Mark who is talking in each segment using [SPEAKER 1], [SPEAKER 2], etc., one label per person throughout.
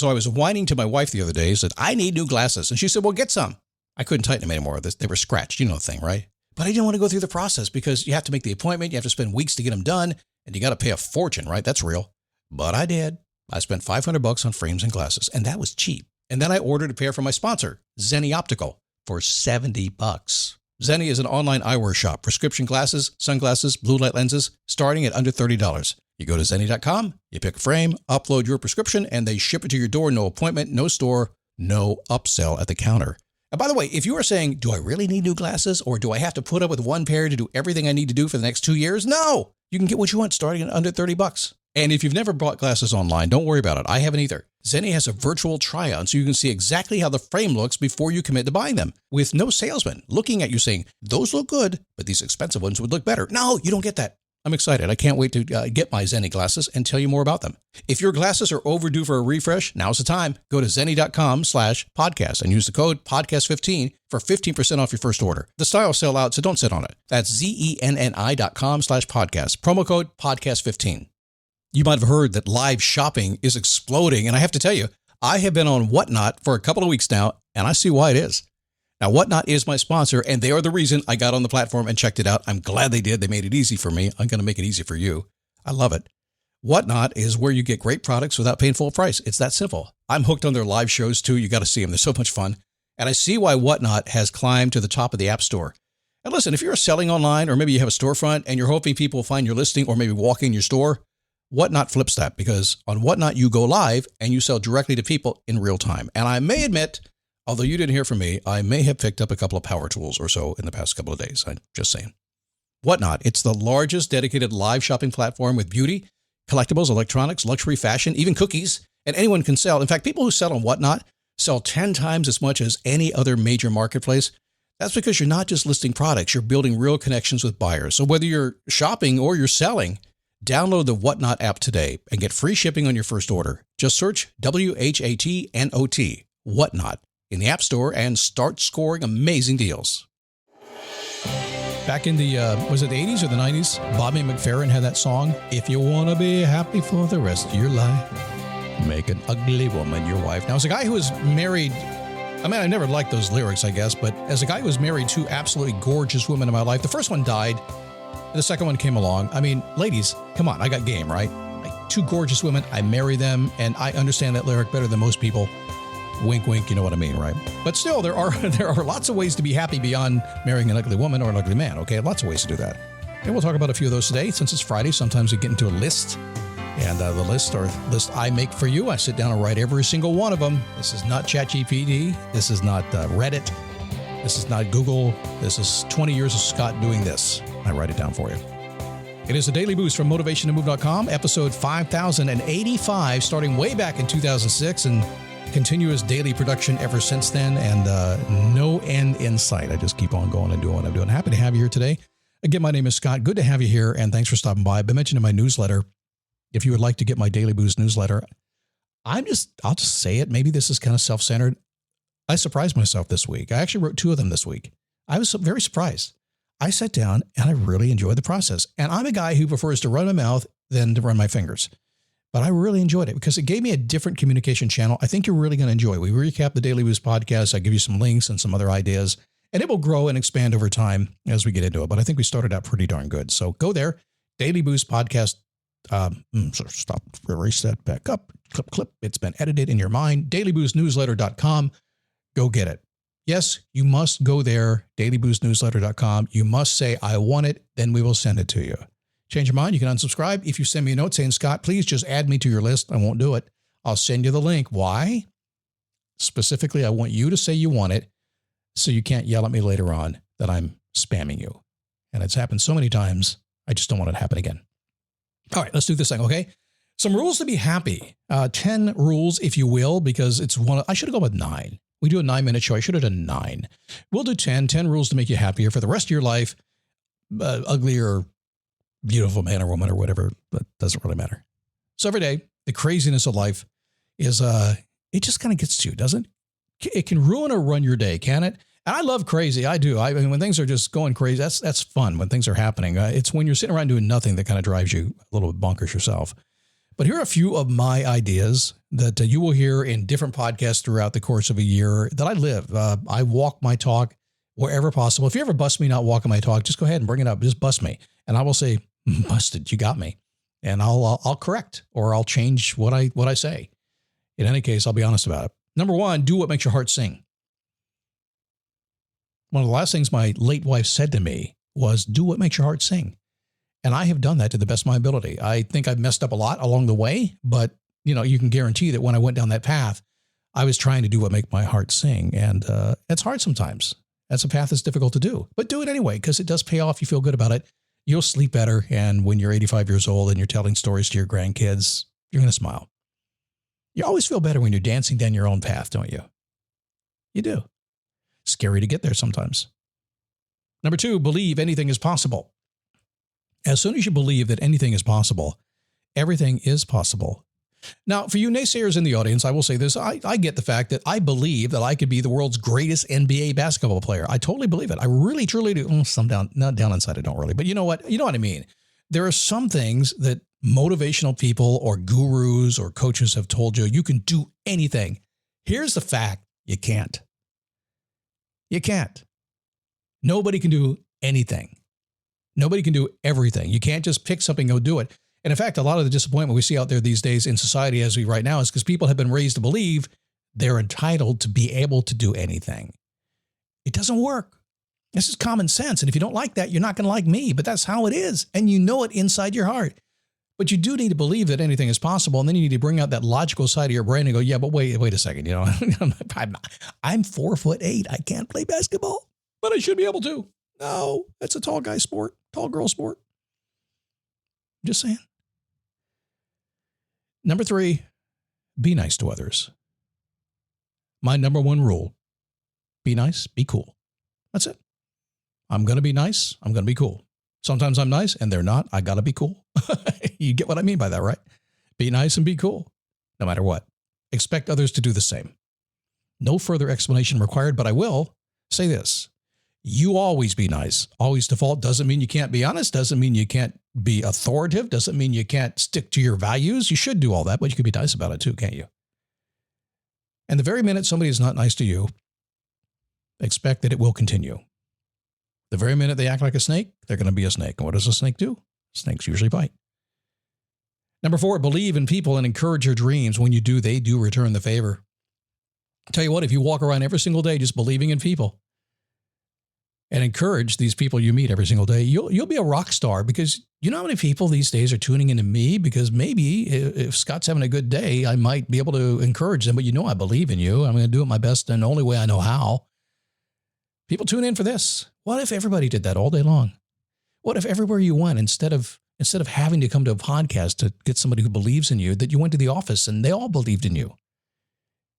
[SPEAKER 1] So I was whining to my wife the other day, said, I need new glasses. And she said, well, get some. I couldn't tighten them anymore. They were scratched. You know the thing, right? But I didn't want to go through the process because you have to make the appointment. You have to spend weeks to get them done. And you got to pay a fortune, right? That's real. But I did. I spent $500 on frames and glasses, and that was cheap. And then I ordered a pair from my sponsor, Zenni Optical, for $70. Zenni is an online eyewear shop. Prescription glasses, sunglasses, blue light lenses, starting at under $30. You go to Zenni.com, you pick a frame, upload your prescription, and they ship it to your door. No appointment, no store, no upsell at the counter. And by the way, if you are saying, do I really need new glasses, or do I have to put up with one pair to do everything I need to do for the next 2 years? No! You can get what you want starting at under $30. And if you've never bought glasses online, don't worry about it. I haven't either. Zenni has a virtual try-on, so you can see exactly how the frame looks before you commit to buying them, with no salesman looking at you saying, those look good, but these expensive ones would look better. No, you don't get that. I'm excited. I can't wait to get my Zenni glasses and tell you more about them. If your glasses are overdue for a refresh, now's the time. Go to Zenni.com/podcast and use the code podcast15 for 15% off your first order. The styles sell out, so don't sit on it. That's Zenni.com/podcast. Promo code podcast15. You might have heard that live shopping is exploding, and I have to tell you, I have been on Whatnot for a couple of weeks now, and I see why it is. Now, Whatnot is my sponsor, and they are the reason I got on the platform and checked it out. I'm glad they did. They made it easy for me. I'm going to make it easy for you. I love it. Whatnot is where you get great products without paying full price. It's that simple. I'm hooked on their live shows, too. You got to see them. They're so much fun. And I see why Whatnot has climbed to the top of the App Store. And listen, if you're selling online, or maybe you have a storefront and you're hoping people will find your listing or maybe walk in your store, Whatnot flips that, because on Whatnot, you go live and you sell directly to people in real time. And I may admit, although you didn't hear from me, I may have picked up a couple of power tools or so in the past couple of days. I'm just saying. Whatnot, it's the largest dedicated live shopping platform with beauty, collectibles, electronics, luxury, fashion, even cookies, and anyone can sell. In fact, people who sell on Whatnot sell 10 times as much as any other major marketplace. That's because you're not just listing products, you're building real connections with buyers. So whether you're shopping or you're selling, download the Whatnot app today and get free shipping on your first order. Just search WHATNOT, Whatnot, in the App Store and start scoring amazing deals. Back in the, was it the 80s or the 90s? Bobby McFerrin had that song, If You Want to Be Happy for the Rest of Your Life, Make an Ugly Woman Your Wife. Now, as a guy who was married, I mean, I never liked those lyrics, I guess, but as a guy who was married to absolutely gorgeous women in my life, the first one died. The second one came along. I mean, ladies, come on, I got game, right? Like, two gorgeous women, I marry them, and I understand that lyric better than most people. Wink, wink, you know what I mean, right? But still, there are lots of ways to be happy beyond marrying an ugly woman or an ugly man, okay? Lots of ways to do that. And we'll talk about a few of those today. Since it's Friday, sometimes we get into a list. And the list I make for you, I sit down and write every single one of them. This is not ChatGPT. This is not Reddit. This is not Google. This is 20 years of Scott doing this. I write it down for you. It is a daily boost from motivationtomove.com, episode 5085, starting way back in 2006, and continuous daily production ever since then, and no end in sight. I just keep on going and doing what I'm doing. Happy to have you here today. Again, my name is Scott. Good to have you here, and thanks for stopping by. I've been mentioning my newsletter. If you would like to get my Daily Boost newsletter, I'll just say it. Maybe this is kind of self-centered. I surprised myself this week. I actually wrote 2 of them this week. I was very surprised. I sat down and I really enjoyed the process. And I'm a guy who prefers to run my mouth than to run my fingers. But I really enjoyed it because it gave me a different communication channel. I think you're really going to enjoy it. We recap the Daily Boost podcast. I give you some links and some other ideas, and it will grow and expand over time as we get into it. But I think we started out pretty darn good. So go there, Daily Boost podcast. Stop, erase that back up, clip. It's been edited in your mind. dailyboostnewsletter.com. Go get it. Yes, you must go there, dailyboostnewsletter.com. You must say, I want it, then we will send it to you. Change your mind, you can unsubscribe. If you send me a note saying, Scott, please just add me to your list, I won't do it. I'll send you the link. Why? Specifically, I want you to say you want it so you can't yell at me later on that I'm spamming you. And it's happened so many times, I just don't want it to happen again. All right, let's do this thing, okay? Some rules to be happy. 10 rules, if you will, because it's one. I should have gone with 9. We do a 9-minute show. I should have done 9. We'll do 10 rules to make you happier for the rest of your life. Ugly or beautiful man or woman or whatever, that doesn't really matter. So every day, the craziness of life is, it just kind of gets to you, doesn't it? It can ruin or run your day, can it? And I love crazy. I do. I mean, when things are just going crazy, that's fun when things are happening. It's when you're sitting around doing nothing that kind of drives you a little bit bonkers yourself. But here are a few of my ideas that you will hear in different podcasts throughout the course of a year that I live. I walk my talk wherever possible. If you ever bust me not walking my talk, just go ahead and bring it up. Just bust me. And I will say, busted, you got me. And I'll correct or I'll change what I say. In any case, I'll be honest about it. Number one, do what makes your heart sing. One of the last things my late wife said to me was, do what makes your heart sing. And I have done that to the best of my ability. I think I've messed up a lot along the way, but you can guarantee that when I went down that path, I was trying to do what makes my heart sing. And it's hard sometimes. That's a path that's difficult to do, but do it anyway, because it does pay off. You feel good about it. You'll sleep better. And when you're 85 years old and you're telling stories to your grandkids, you're going to smile. You always feel better when you're dancing down your own path, don't you? You do. Scary to get there sometimes. Number two, believe anything is possible. As soon as you believe that anything is possible, everything is possible. Now, for you naysayers in the audience, I will say this. I get the fact that I believe that I could be the world's greatest NBA basketball player. I totally believe it. I really, truly do. Not down inside, I don't really. But you know what? You know what I mean? There are some things that motivational people or gurus or coaches have told you, you can do anything. Here's the fact. You can't. You can't. Nobody can do anything. Nobody can do everything. You can't just pick something and go do it. And in fact, a lot of the disappointment we see out there these days in society as we right now is because people have been raised to believe they're entitled to be able to do anything. It doesn't work. This is common sense. And if you don't like that, you're not going to like me, but that's how it is. And you know it inside your heart. But you do need to believe that anything is possible. And then you need to bring out that logical side of your brain and go, yeah, but wait a second. I'm 4'8". I can't play basketball, but I should be able to. No, that's a tall guy sport, tall girl sport. Just saying. Number three, be nice to others. My number one rule, be nice, be cool. That's it. I'm going to be nice. I'm going to be cool. Sometimes I'm nice and they're not. I got to be cool. You get what I mean by that, right? Be nice and be cool, no matter what. Expect others to do the same. No further explanation required, but I will say this. You always be nice. Always default doesn't mean you can't be honest. Doesn't mean you can't be authoritative. Doesn't mean you can't stick to your values. You should do all that, but you can be nice about it too, can't you? And the very minute somebody is not nice to you, expect that it will continue. The very minute they act like a snake, they're going to be a snake. And what does a snake do? Snakes usually bite. Number four, believe in people and encourage your dreams. When you do, they do return the favor. I'll tell you what, if you walk around every single day just believing in people and encourage these people you meet every single day, you'll be a rock star, because you know how many people these days are tuning into me because maybe if Scott's having a good day, I might be able to encourage them, but I believe in you. I'm going to do it my best and the only way I know how. People tune in for this. What if everybody did that all day long? What if everywhere you went, instead of having to come to a podcast to get somebody who believes in you, that you went to the office and they all believed in you?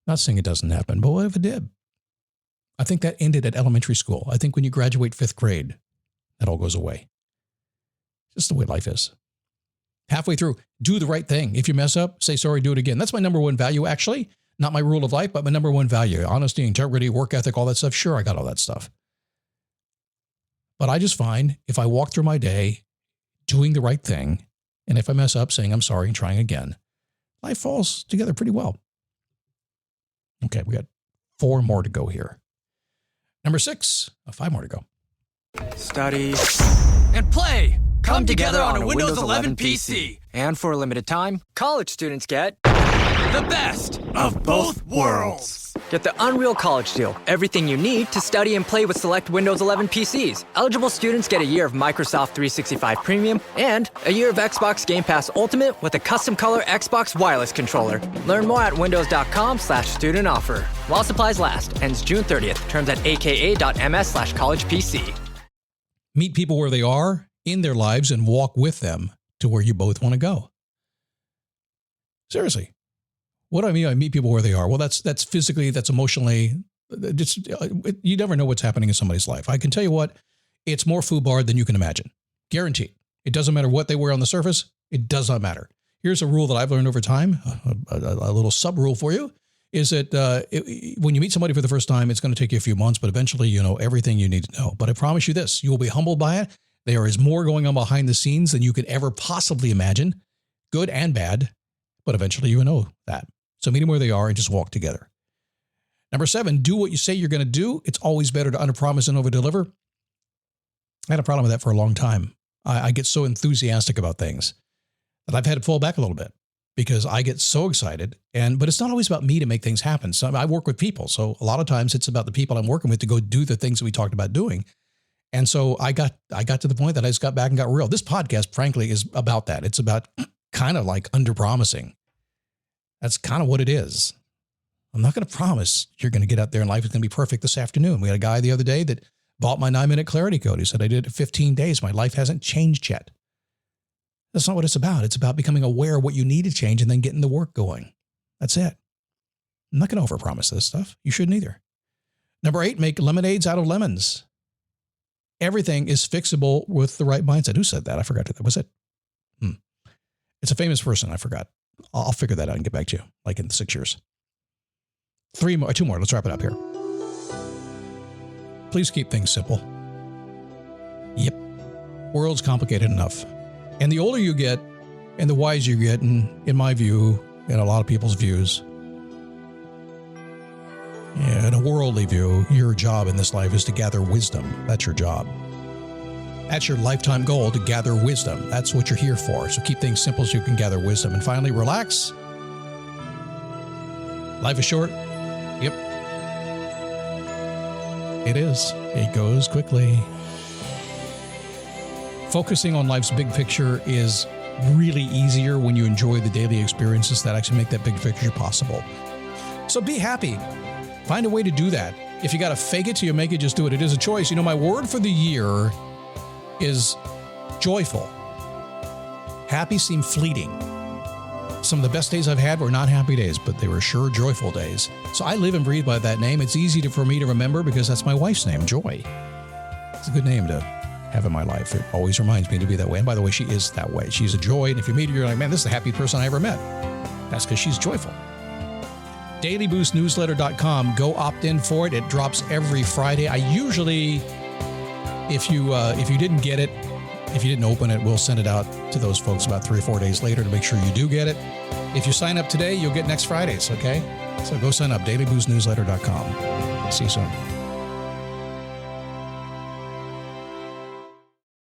[SPEAKER 1] Not saying it doesn't happen, but what if it did? I think that ended at elementary school. I think when you graduate 5th grade, that all goes away. Just the way life is. Halfway through, do the right thing. If you mess up, say sorry, do it again. That's my number one value, actually. Not my rule of life, but my number one value. Honesty, integrity, work ethic, all that stuff. Sure, I got all that stuff. But I just find if I walk through my day doing the right thing, and if I mess up, saying I'm sorry and trying again, life falls together pretty well. Okay, we got 4 more to go here. Number 6, 5 more to go.
[SPEAKER 2] Study and play come together on a Windows 11 PC. And for a limited time, college students get the best of both worlds. Get the Unreal College Deal. Everything you need to study and play with select Windows 11 PCs. Eligible students get a year of Microsoft 365 Premium and a year of Xbox Game Pass Ultimate with a custom color Xbox wireless controller. Learn more at windows.com/student offer. While supplies last. Ends June 30th. Terms at aka.ms/collegepc.
[SPEAKER 1] Meet people where they are in their lives and walk with them to where you both want to go. Seriously. What do I mean? I meet people where they are. Well, that's physically, that's emotionally. You never know what's happening in somebody's life. I can tell you what, it's more foobar than you can imagine. Guaranteed. It doesn't matter what they wear on the surface. It does not matter. Here's a rule that I've learned over time, a little sub rule for you, is that when you meet somebody for the first time, it's going to take you a few months, but eventually you know everything you need to know. But I promise you this, you will be humbled by it. There is more going on behind the scenes than you could ever possibly imagine, good and bad. but eventually you know that. So meet them where they are and just walk together. Number 7, do what you say you're going to do. It's always better to underpromise and overdeliver. I had a problem with that for a long time. I get so enthusiastic about things that I've had to pull back a little bit because I get so excited. But it's not always about me to make things happen. So I work with people. So a lot of times it's about the people I'm working with to go do the things that we talked about doing. And so I got to the point that I just got back and got real. This podcast, frankly, is about that. It's about kind of like underpromising. That's kind of what it is. I'm not going to promise you're going to get out there and life is going to be perfect this afternoon. We had a guy the other day that bought my 9-minute clarity code. He said, I did it in 15 days. My life hasn't changed yet. That's not what it's about. It's about becoming aware of what you need to change and then getting the work going. That's it. I'm not going to overpromise this stuff. You shouldn't either. Number 8, make lemonades out of lemons. Everything is fixable with the right mindset. Who said that? I forgot. Was it? It's a famous person. I forgot. I'll figure that out and get back to you, like in 6 years. 2 more. Let's wrap it up here. Please keep things simple. Yep. World's complicated enough. And the older you get and the wiser you get, and in my view, and a lot of people's views, in a worldly view, your job in this life is to gather wisdom. That's your job. That's your lifetime goal, to gather wisdom. That's what you're here for. So keep things simple so you can gather wisdom. And finally, relax. Life is short. Yep. It is. It goes quickly. Focusing on life's big picture is really easier when you enjoy the daily experiences that actually make that big picture possible. So be happy. Find a way to do that. If you got to fake it till you make it, just do it. It is a choice. You know, my word for the year is joyful. Happy seemed fleeting. Some of the best days I've had were not happy days, but they were sure joyful days. So I live and breathe by that name. It's easy for me to remember because that's my wife's name, Joy. It's a good name to have in my life. It always reminds me to be that way. And by the way, she is that way. She's a joy. And if you meet her, you're like, man, this is the happiest person I ever met. That's because she's joyful. DailyBoostNewsletter.com. Go opt in for it. It drops every Friday. I usually, if you didn't get it, if you didn't open it, we'll send it out to those folks about 3 or 4 days later to make sure you do get it. If you sign up today, you'll get next Fridays, okay? So go sign up, DailyBoostNewsletter.com. See you soon.